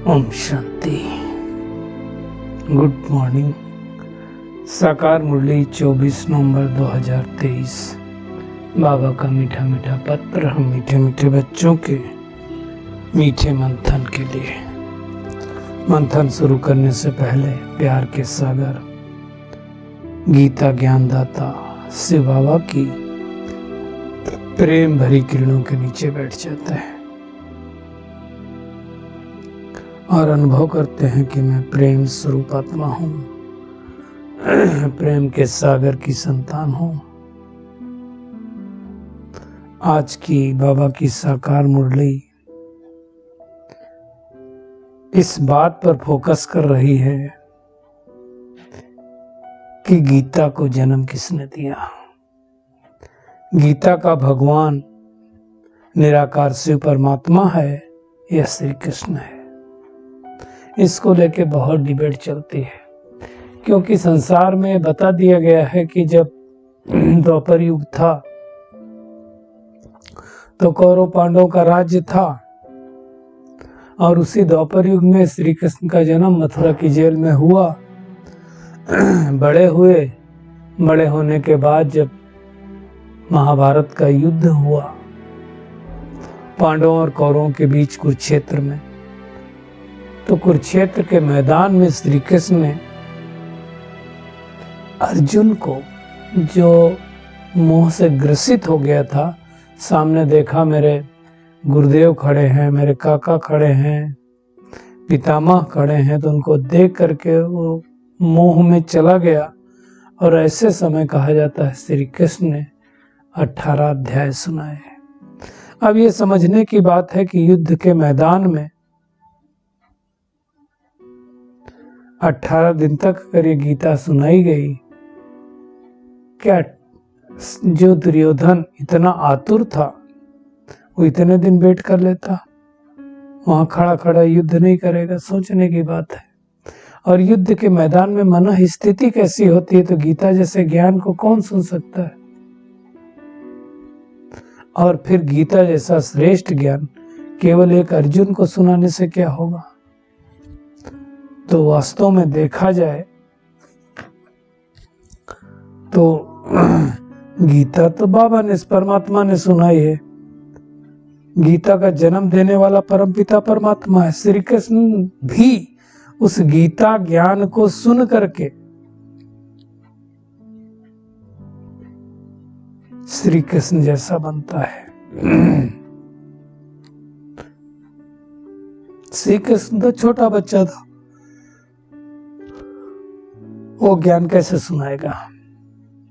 Om Shanti. Good morning. साकार मुरली 24 नवंबर 2023। बाबा का मीठा मीठा पत्र हम मीठे मीठे बच्चों के मीठे मंथन के लिए। मंथन शुरू करने से पहले प्यार के सागर गीता ज्ञानदाता शिव बाबा की प्रेम भरी किरणों के नीचे बैठ जाते हैं और अनुभव करते हैं कि मैं प्रेम स्वरूप आत्मा हूं, प्रेम के सागर की संतान हूं। आज की बाबा की साकार मुरली इस बात पर फोकस कर रही है कि गीता को जन्म किसने दिया। गीता का भगवान निराकार शिव परमात्मा है या श्री कृष्ण है। इसको लेके बहुत डिबेट चलती है, क्योंकि संसार में बता दिया गया है कि जब द्वापर युग था तो कौरव पांडवों का राज्य था और उसी द्वापर युग में श्री कृष्ण का जन्म मथुरा की जेल में हुआ। बड़े हुए, बड़े होने के बाद जब महाभारत का युद्ध हुआ पांडवों और कौरवों के बीच कुरुक्षेत्र में, तो कुरुक्षेत्र के मैदान में श्री कृष्ण ने अर्जुन को, जो मोह से ग्रसित हो गया था, सामने देखा मेरे गुरुदेव खड़े हैं, मेरे काका खड़े हैं, पितामह खड़े हैं, तो उनको देख करके वो मोह में चला गया। और ऐसे समय कहा जाता है श्री कृष्ण ने 18 अध्याय सुनाए। अब ये समझने की बात है कि युद्ध के मैदान में 18 दिन तक अगर ये गीता सुनाई गई, क्या जो दुर्योधन इतना आतुर था वो इतने दिन वेट कर लेता? वहां खड़ा खड़ा युद्ध नहीं करेगा, सोचने की बात है। और युद्ध के मैदान में मन स्थिति कैसी होती है, तो गीता जैसे ज्ञान को कौन सुन सकता है। और फिर गीता जैसा श्रेष्ठ ज्ञान केवल एक अर्जुन को सुनाने से क्या होगा। तो वास्तव में देखा जाए तो गीता तो बाबा ने, परमात्मा ने सुनाई है। गीता का जन्म देने वाला परमपिता परमात्मा है। श्री कृष्ण भी उस गीता ज्ञान को सुन करके श्री कृष्ण जैसा बनता है। श्री कृष्ण तो छोटा बच्चा था, वो ज्ञान कैसे सुनाएगा।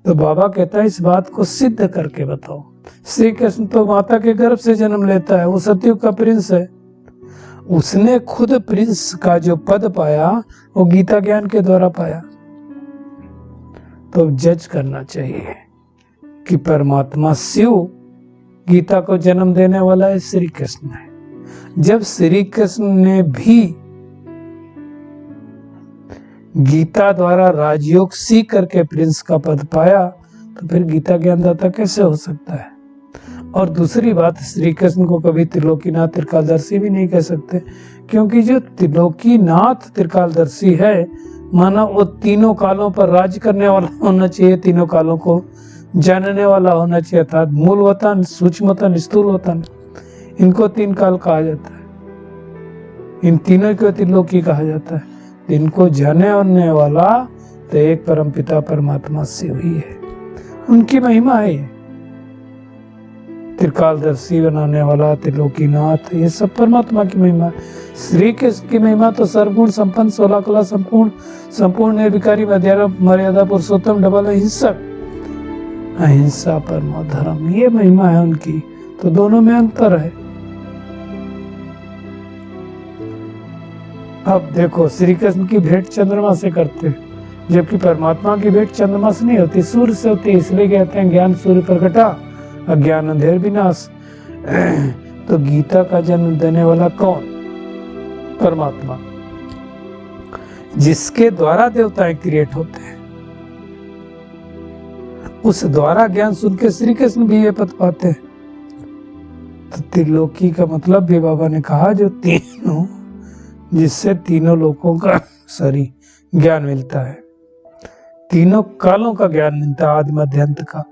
तो बाबा कहता है इस बात को सिद्ध करके बताओ। श्री कृष्ण तो माता के गर्भ से जन्म लेता है, वो सतयुग का प्रिंस है। उसने खुद प्रिंस का जो पद पाया वो गीता ज्ञान के द्वारा पाया। तो जज करना चाहिए कि परमात्मा शिव गीता को जन्म देने वाला है, श्री कृष्ण है। जब श्री कृष्ण ने भी गीता द्वारा राजयोग सीख करके प्रिंस का पद पाया, तो फिर गीता ज्ञानदाता कैसे हो सकता है। और दूसरी बात, श्री कृष्ण को कभी त्रिलोकीनाथ त्रिकालदर्शी भी नहीं कह सकते, क्योंकि जो त्रिलोकीनाथ त्रिकालदर्शी है, माना वो तीनों कालों पर राज करने वाला होना चाहिए, तीनों कालों को जानने वाला होना चाहिए, अर्थात मूल वतन, सूक्ष्म वतन, स्थूल वतन। इनको तीन काल कहा जाता है। इन तीनों को त्रिलोकी कहा जाता है। इनको जानने वाला तो एक परमपिता परमात्मा शिव ही है। उनकी महिमा है। त्रिकालदर्शी बनाने वाला, त्रिलोकीनाथ, ये सब परमात्मा की महिमा है। श्री कृष्ण की महिमा तो सर्वगुण संपन्न, 16 कला संपूर्ण, संपूर्ण निर्विकारी, मर्यादा पुरुषोत्तम, डबल अहिंसक, अहिंसा परमो धर्म, ये महिमा है उनकी। तो दोनों में अंतर है। अब देखो, श्री कृष्ण की भेंट चंद्रमा से करते हैं, जबकि परमात्मा की भेंट चंद्रमा से नहीं होती, सूर्य से होती है। इसलिए कहते हैं ज्ञान सूर्य प्रकटा, अज्ञान अंधेर विनाश। तो गीता का जन्म देने वाला कौन? परमात्मा, जिसके द्वारा देवताएं क्रिएट होते हैं। उस द्वारा ज्ञान सुन के श्री कृष्ण भी ये पद पाते हैं। तो त्रिलोकी का मतलब भी बाबा ने कहा जो तीनों जिससे तीनों लोगों का ज्ञान मिलता है, तीनों कालों का ज्ञान मिलता है, आदि मध्य अंत का,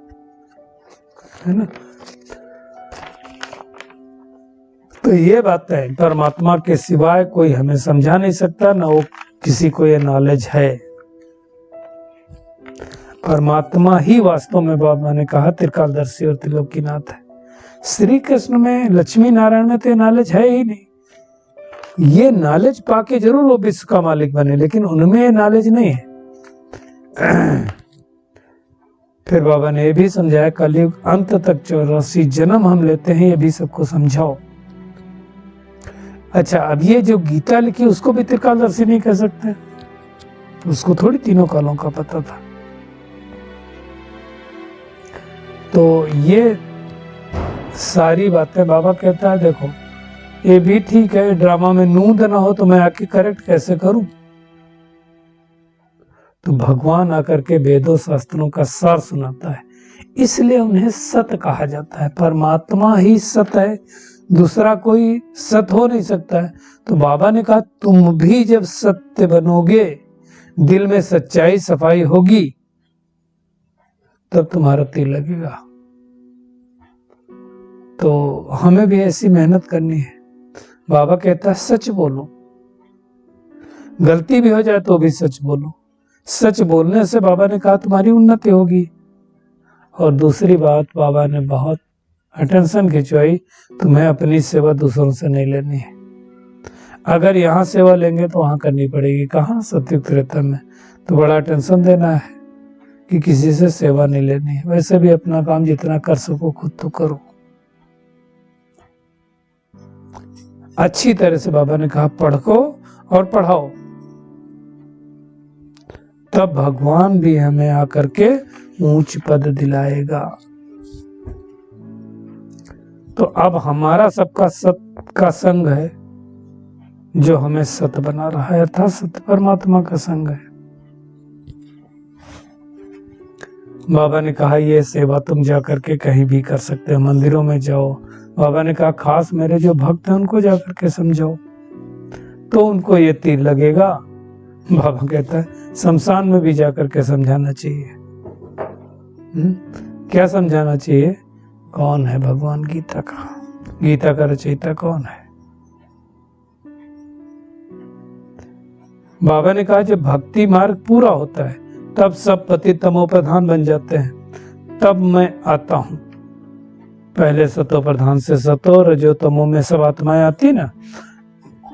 है ना। तो ये बातें परमात्मा के सिवाय कोई हमें समझा नहीं सकता, ना वो किसी को ये नॉलेज है। परमात्मा ही वास्तव में बाबा ने कहा त्रिकालदर्शी और त्रिलोकीनाथ है। श्री कृष्ण में, लक्ष्मी नारायण में तो नॉलेज है ही नहीं। ये नॉलेज पाके जरूर वो विश्व का मालिक बने, लेकिन उनमें ये नॉलेज नहीं है। फिर बाबा ने ये भी समझाया कलयुग अंत तक 84 जन्म हम लेते हैं, ये भी सबको समझाओ। अच्छा, अब ये जो गीता लिखी उसको भी त्रिकालदर्शी नहीं कह सकते, उसको थोड़ी तीनों कालों का पता था। तो ये सारी बातें बाबा कहता है देखो ये भी ठीक है, ड्रामा में नूंद ना हो तो मैं आके करेक्ट कैसे करूं। तो भगवान आकर के वेदों शास्त्रों का सार सुनाता है, इसलिए उन्हें सत कहा जाता है। परमात्मा ही सत है, दूसरा कोई सत हो नहीं सकता है। तो बाबा ने कहा तुम भी जब सत्य बनोगे, दिल में सच्चाई सफाई होगी, तब तुम्हारा तिल लगेगा। तो हमें भी ऐसी मेहनत करनी है। बाबा कहता है सच बोलो, गलती भी हो जाए तो भी सच बोलो। सच बोलने से बाबा ने कहा तुम्हारी उन्नति होगी। और दूसरी बात बाबा ने बहुत अटेंशन खिंचवाई, तुम्हें अपनी सेवा दूसरों से नहीं लेनी है। अगर यहाँ सेवा लेंगे तो वहां करनी पड़ेगी, कहाँ सत्युग त्रेता में। तो बड़ा अटेंशन देना है कि किसी से सेवा नहीं लेनी है। वैसे भी अपना काम जितना कर सको खुद तो करो। अच्छी तरह से बाबा ने कहा पढ़ो और पढ़ाओ, तब भगवान भी हमें आकर के ऊंच पद दिलाएगा। तो अब हमारा सबका सत का संग है जो हमें सत बना रहा है, अर्थात सत्य परमात्मा का संग है। बाबा ने कहा ये सेवा तुम जाकर के कहीं भी कर सकते हो, मंदिरों में जाओ। बाबा ने कहा खास मेरे जो भक्त हैं उनको जाकर के समझाओ तो उनको ये तीर लगेगा। बाबा कहता है शमशान में भी जाकर के समझाना चाहिए। क्या समझाना चाहिए? कौन है भगवान गीता का, गीता का रचयिता कौन है। बाबा ने कहा जब भक्ति मार्ग पूरा होता है तब सब पति तमो प्रधान बन जाते हैं, तब मैं आता हूं। पहले सतो प्रधान से सतो रजो तमो में सब आत्माएं आती ना,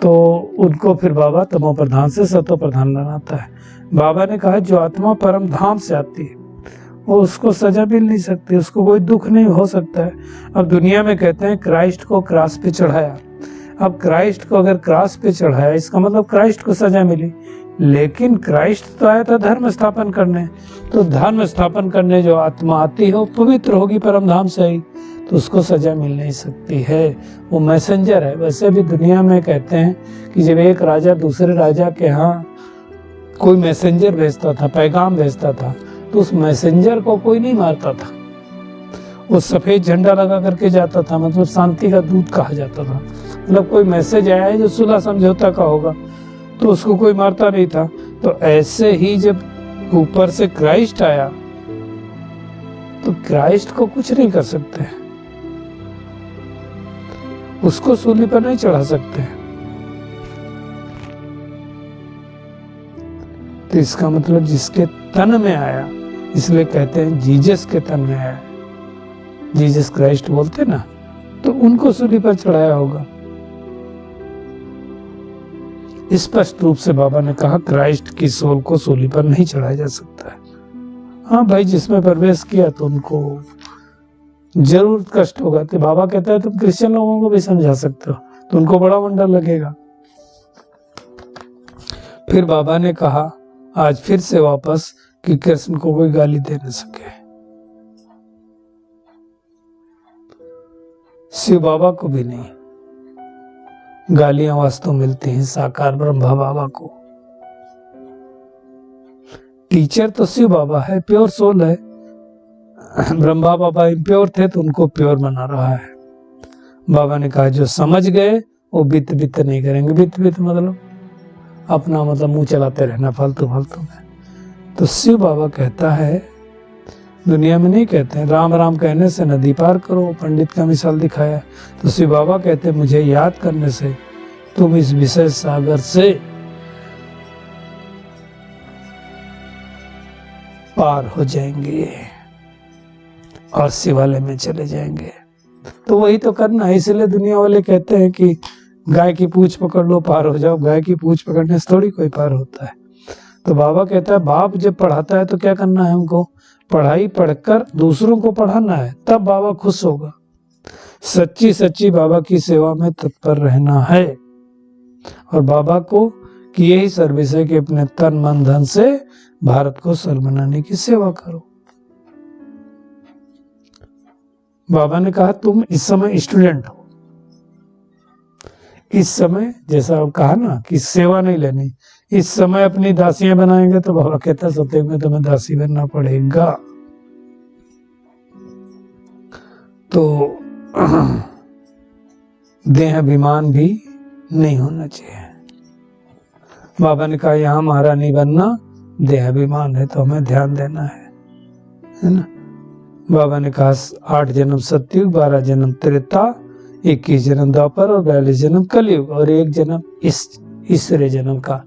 तो उनको फिर बाबा तमो प्रधान से सतो प्रधान बनाता है। बाबा ने कहा जो आत्मा परम धाम से आती है वो उसको सजा मिल नहीं सकती, उसको कोई दुख नहीं हो सकता है। अब दुनिया में कहते हैं क्राइस्ट को क्रॉस पे चढ़ाया। अब क्राइस्ट को अगर क्रॉस पे चढ़ाया इसका मतलब क्राइस्ट को सजा मिली, लेकिन क्राइस्ट तो आया था धर्म स्थापन करने। तो धर्म स्थापन करने जो आत्मा आती है वो पवित्र होगी परम धाम से ही, तो उसको सजा मिल नहीं सकती है, वो मैसेंजर है। वैसे भी दुनिया में कहते हैं कि जब एक राजा दूसरे राजा के यहाँ कोई मैसेंजर भेजता था, पैगाम भेजता था, तो उस मैसेंजर को कोई नहीं मारता था, वो सफेद झंडा लगा करके जाता था, मतलब शांति का दूत कहा जाता था। मतलब कोई मैसेज आया है जो सुलह समझौता का होगा तो उसको कोई मारता नहीं था। तो ऐसे ही जब ऊपर से क्राइस्ट आया तो क्राइस्ट को कुछ नहीं कर सकते, उसको सूली पर नहीं चढ़ा सकते। तो इसका मतलब जिसके तन में आया, इसलिए कहते हैं जीसस के तन में आया, जीसस क्राइस्ट बोलते ना, तो उनको सूली पर चढ़ाया होगा। स्पष्ट रूप से बाबा ने कहा क्राइस्ट की सोल को सूली पर नहीं चढ़ाया जा सकता है। हाँ भाई, जिसमें प्रवेश किया तो उनको जरूर कष्ट होगा। तो बाबा कहता है तुम क्रिश्चियन लोगों को भी समझा सकते हो, तो उनको बड़ा वंडर लगेगा। फिर बाबा ने कहा आज फिर से वापस कि कृष्ण को कोई गाली दे न सके। शिव बाबा को भी नहीं, गालियां वास्तव मिलती हैं साकार ब्रह्मा बाबा को। टीचर तो शिव बाबा है, प्योर सोल है। ब्रह्मा बाबा इम्प्योर थे तो उनको प्योर बना रहा है। बाबा ने कहा जो समझ गए वो बित बित नहीं करेंगे। बित बित मतलब अपना मतलब मुंह चलाते रहना फालतू फालतू में। तो शिव बाबा कहता है, दुनिया में नहीं कहते हैं राम राम कहने से नदी पार करो, पंडित का मिसाल दिखाया। तो शिव बाबा कहते हैं मुझे याद करने से तुम इस विषय सागर से पार हो जाएंगे और शिवालय में चले जाएंगे। तो वही तो करना है। इसलिए दुनिया वाले कहते हैं कि गाय की पूंछ पकड़ लो पार हो जाओ। गाय की पूंछ पकड़ने से थोड़ी कोई पार होता है। तो बाबा कहता है बाप जब पढ़ाता है तो क्या करना है हमको, पढ़ाई पढ़कर दूसरों को पढ़ाना है, तब बाबा खुश होगा। सच्ची सच्ची बाबा की सेवा में तत्पर रहना है। और बाबा को कि यही सर्विस है कि अपने तन मन धन से भारत को सर बनाने की सेवा करो। बाबा ने कहा तुम इस समय स्टूडेंट हो, इस समय जैसा आप कहा ना कि सेवा नहीं लेनी, इस समय अपनी दासियां बनाएंगे। तो बाबा कहता सत्ययुग में तुम्हें दासी बनना पड़ेगा। तो देह अभिमान भी नहीं होना चाहिए। बाबा ने कहा यहाँ महारानी बनना देह अभिमान है, तो हमें ध्यान देना है ना। बाबा ने कहा 8 जन्म सतयुग, 12 जन्म त्रेता, 21 जन्म द्वापर और 42 जन्म कलयुग और 1 जन्म ईश्वरीय जन्म का।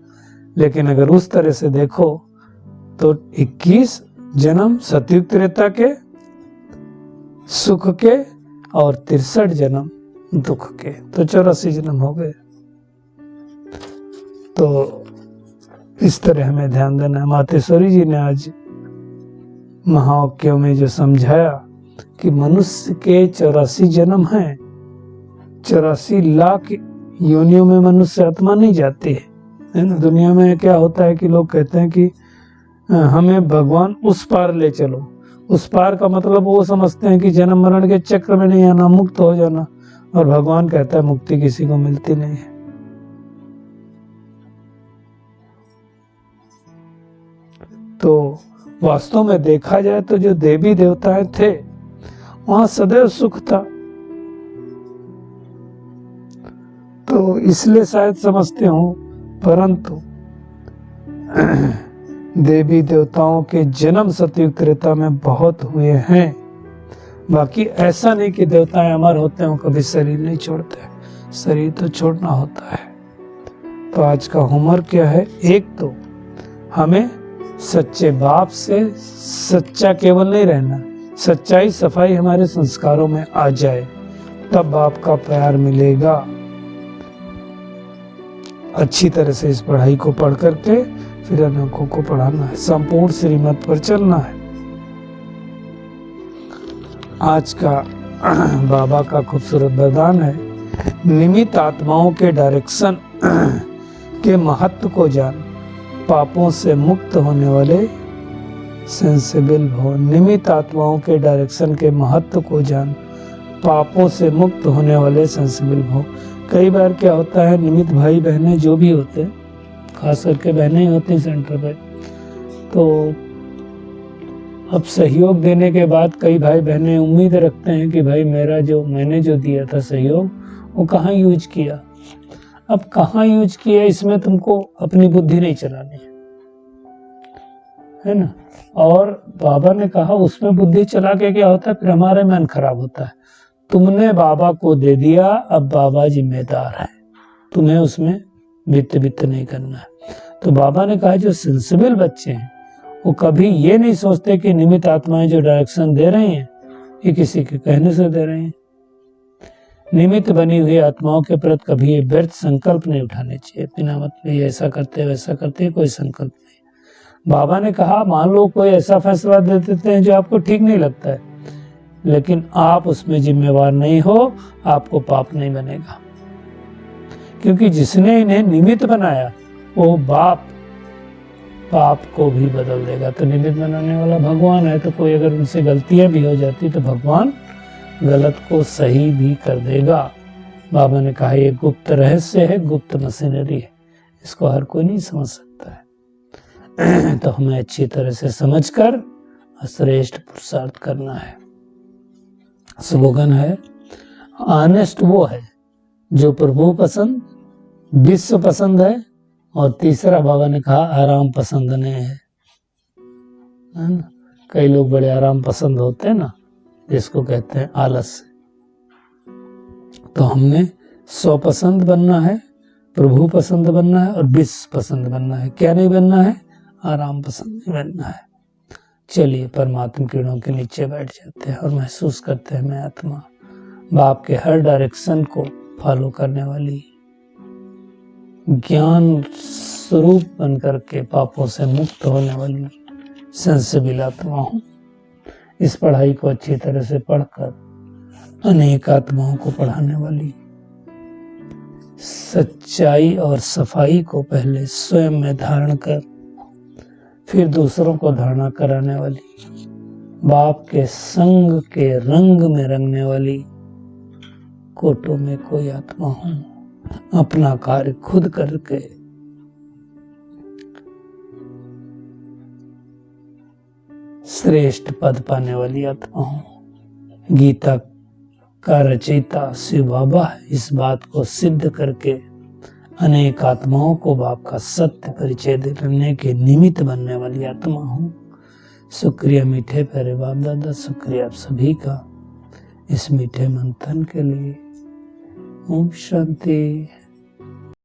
लेकिन अगर उस तरह से देखो तो 21 जन्म सतयुग त्रेता के सुख के और 63 जन्म दुख के, तो 84 जन्म हो गए। तो इस तरह हमें ध्यान देना है। मातेश्वरी जी ने आज महावाक्यों में जो समझाया कि मनुष्य के 84 जन्म हैं, 84 लाख योनियों में मनुष्य आत्मा नहीं जाती है ना। दुनिया में क्या होता है कि लोग कहते हैं कि हमें भगवान उस पार ले चलो। उस पार का मतलब वो समझते हैं कि जन्म मरण के चक्र में नहीं आना, मुक्त हो जाना। और भगवान कहता है मुक्ति किसी को मिलती नहीं है। तो वास्तव में देखा जाए तो जो देवी देवताएं थे वहां सदैव सुख था। तो इसलिए शायद समझते हो, परंतु देवी देवताओं के जन्म सतयुग त्रेता में बहुत हुए हैं। बाकी ऐसा नहीं कि देवताएं अमर होते हैं, कभी शरीर नहीं छोड़ते, शरीर तो छोड़ना होता है। तो आज का होमवर्क क्या है, एक तो हमें सच्चे बाप से सच्चा केवल नहीं रहना, सच्चाई सफाई हमारे संस्कारों में आ जाए, तब बाप का प्यार मिलेगा। अच्छी तरह से इस पढ़ाई को पढ़ करके फिर अनेकों को पढ़ाना है, संपूर्ण श्रीमत पर चलना है। आज का बाबा का खूबसूरत वरदान है, निमित्त आत्माओं के डायरेक्शन के महत्व को जान, पापों से मुक्त होने वाले सेंसिबल भव। निमित्त आत्माओं के डायरेक्शन के महत्व को जान, पापों से मुक्त होने वाले सेंसिबल भव। कई बार क्या होता है, निमित्त भाई बहनें जो भी होते हैं, खास करके बहनें ही होती हैं सेंटर पे, तो अब सहयोग देने के बाद कई भाई बहनें उम्मीद रखते हैं कि भाई मैंने जो दिया था सहयोग वो कहाँ यूज किया। अब कहाँ यूज किया इसमें तुमको अपनी बुद्धि नहीं चलानी है ना। और बाबा ने कहा उसमें बुद्धि चला के क्या होता है, फिर हमारे मन खराब होता है। तुमने बाबा को दे दिया, अब बाबा जिम्मेदार है, तुम्हें उसमें वित्त नहीं करना है। तो बाबा ने कहा जो सेंसिबल बच्चे हैं वो कभी ये नहीं सोचते कि निमित्त आत्माएं जो डायरेक्शन दे रही हैं ये किसी के कहने से दे रही हैं। निमित्त बनी हुई आत्माओं के प्रति कभी ये व्यर्थ संकल्प नहीं उठाने चाहिए, बिना मतलब ये ऐसा करते वैसा करते, कोई संकल्प नहीं। बाबा ने कहा मान लो कोई ऐसा फैसला दे देते हैं जो आपको ठीक नहीं लगता है, लेकिन आप उसमें जिम्मेवार नहीं हो, आपको पाप नहीं बनेगा। क्योंकि जिसने इन्हें निमित्त बनाया वो पाप को भी बदल देगा। तो निमित्त बनाने वाला भगवान है, तो कोई अगर उनसे गलतियां भी हो जाती तो भगवान गलत को सही भी कर देगा। बाबा ने कहा ये गुप्त रहस्य है, गुप्त मशीनरी है, इसको हर कोई नहीं समझ सकता है। तो हमें अच्छी तरह से समझकर श्रेष्ठ पुरुषार्थ करना है। स्लोगन है, ऑनेस्ट वो है जो प्रभु पसंद, विश्व पसंद है और तीसरा बाबा ने कहा आराम पसंद नहीं है ना। कई लोग बड़े आराम पसंद होते हैं ना, जिसको कहते हैं आलस। तो हमने 100 पसंद बनना है, प्रभु पसंद बनना है और विश्व पसंद बनना है। क्या नहीं बनना है? आराम पसंद नहीं बनना है। चलिए परमात्मा किरणों के नीचे बैठ जाते हैं और महसूस करते हैं मैं आत्मा बाप के हर डायरेक्शन को फॉलो करने वाली ज्ञान स्वरूप बनकर के पापों से मुक्त होने वाली सेंसिबल आत्मा हूँ। इस पढ़ाई को अच्छी तरह से पढ़कर अनेक आत्माओं को पढ़ाने वाली, सच्चाई और सफाई को पहले स्वयं में धारण कर फिर दूसरों को धारणा कराने वाली, बाप के संग के रंग में रंगने वाली कोटों में कोई आत्मा हूं। अपना कार्य खुद करके श्रेष्ठ पद पाने वाली आत्मा हूं। गीता का रचयिता शिव बाबा इस बात को सिद्ध करके अनेक आत्माओं को बाप का सत्य परिचय देने के निमित्त बनने वाली आत्मा हूं। शुक्रिया मीठे प्यारे बाप दादा, शुक्रिया आप सभी का इस मीठे मंथन के लिए। ओम शांति।